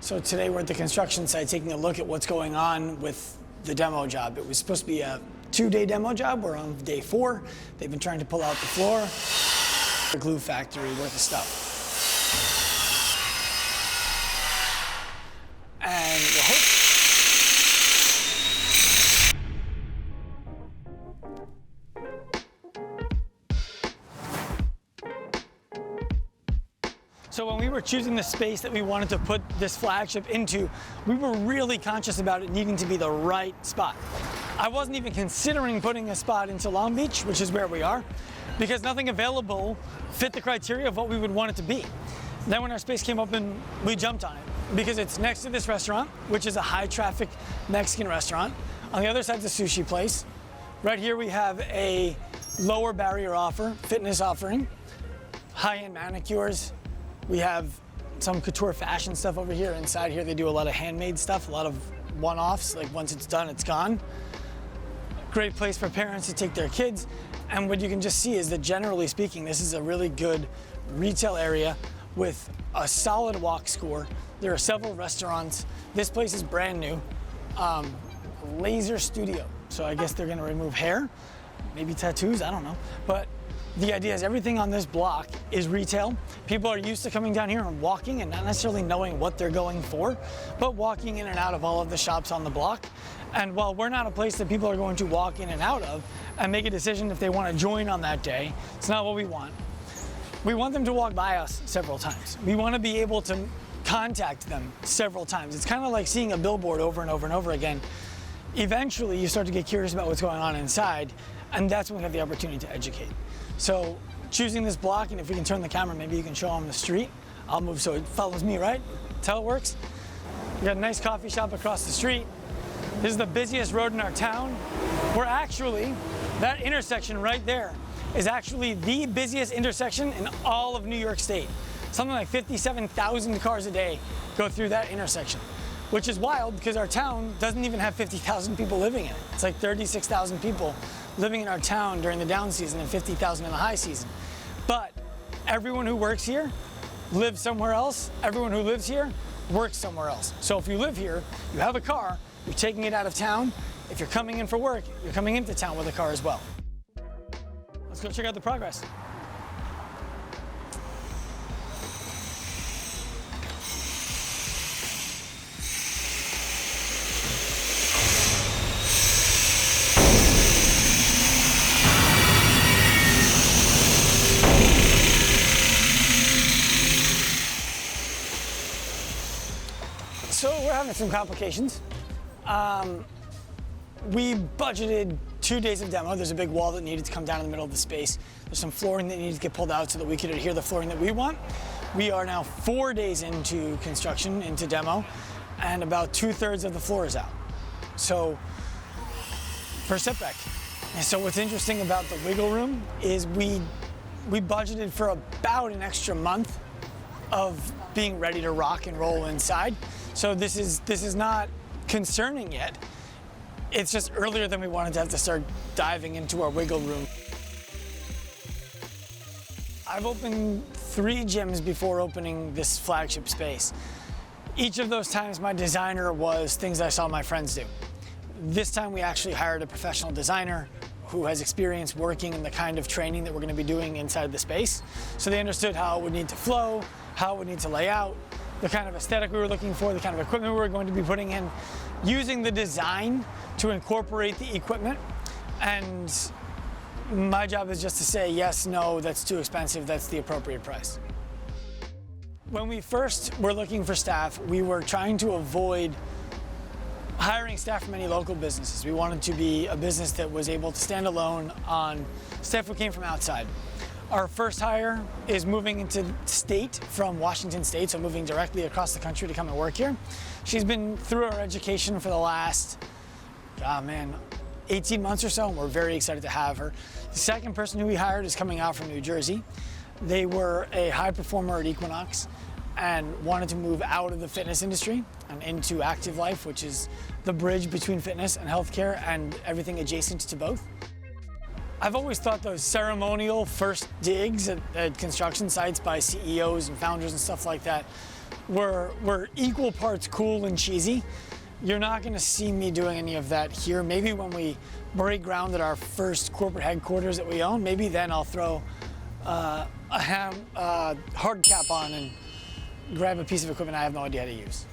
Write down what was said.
So today we're at the construction site taking a look at what's going on with the demo job. It was supposed to be a 2-day demo job. We're on day 4. They've been trying to pull out the floor. A glue factory worth of stuff. And we'll hope. So when we were choosing the space that we wanted to put this flagship into, we were really conscious about it needing to be the right spot. I wasn't even considering putting a spot into Long Beach, which is where we are, because nothing available fit the criteria of what we would want it to be. Then when our space came open, we jumped on it because it's next to this restaurant, which is a high traffic Mexican restaurant. On the other side's a sushi place. Right here we have a lower barrier offer, fitness offering, high-end manicures. We have some couture fashion stuff over here. Inside here, they do a lot of handmade stuff, a lot of one-offs, like once it's done, it's gone. Great place for parents to take their kids. And what you can just see is that generally speaking, this is a really good retail area with a solid walk score. There are several restaurants. This place is brand new. Laser studio. So I guess they're gonna remove hair, maybe tattoos, I don't know. But the idea is everything on this block is retail. People are used to coming down here and walking and not necessarily knowing what they're going for, but walking in and out of all of the shops on the block. And while we're not a place that people are going to walk in and out of and make a decision if they want to join on that day, it's not what we want. We want them to walk by us several times. We want to be able to contact them several times. It's kind of like seeing a billboard over and over and over again. Eventually, you start to get curious about what's going on inside, and that's when we have the opportunity to educate. So choosing this block, and if we can turn the camera, maybe you can show them the street. I'll move so it follows me, right? That's how it works. We got a nice coffee shop across the street. This is the busiest road in our town. We're actually, that intersection right there is actually the busiest intersection in all of New York State. Something like 57,000 cars a day go through that intersection, which is wild because our town doesn't even have 50,000 people living in it. It's like 36,000 people living in our town during the down season and 50,000 in the high season. But everyone who works here lives somewhere else. Everyone who lives here works somewhere else. So if you live here, you have a car, you're taking it out of town. If you're coming in for work, you're coming into town with a car as well. Let's go check out the progress. So we're having some complications. We budgeted 2 days of demo. There's a big wall that needed to come down in the middle of the space. There's some flooring that needed to get pulled out so that we could adhere the flooring that we want. We are now 4 days into construction, into demo, and about 2/3 of the floor is out. So, first setback. And so what's interesting about the wiggle room is we budgeted for about an extra month of being ready to rock and roll inside. So this is not concerning yet. It's just earlier than we wanted to have to start diving into our wiggle room. I've opened 3 gyms before opening this flagship space. Each of those times my designer was things I saw my friends do. This time we actually hired a professional designer who has experience working in the kind of training that we're going to be doing inside the space. So they understood how it would need to flow, how it would need to lay out, the kind of aesthetic we were looking for, the kind of equipment we were going to be putting in, using the design to incorporate the equipment. And my job is just to say, yes, no, that's too expensive, that's the appropriate price. When we first were looking for staff, we were trying to avoid hiring staff from any local businesses. We wanted to be a business that was able to stand alone on staff who came from outside. Our first hire is moving into state from Washington State, so moving directly across the country to come and work here. She's been through our education for the last, 18 months or so, and we're very excited to have her. The second person who we hired is coming out from New Jersey. They were a high performer at Equinox and wanted to move out of the fitness industry and into active life, which is the bridge between fitness and healthcare and everything adjacent to both. I've always thought those ceremonial first digs at construction sites by CEOs and founders and stuff like that were equal parts cool and cheesy. You're not going to see me doing any of that here. Maybe when we break ground at our first corporate headquarters that we own, maybe then I'll throw a hard cap on and grab a piece of equipment I have no idea how to use.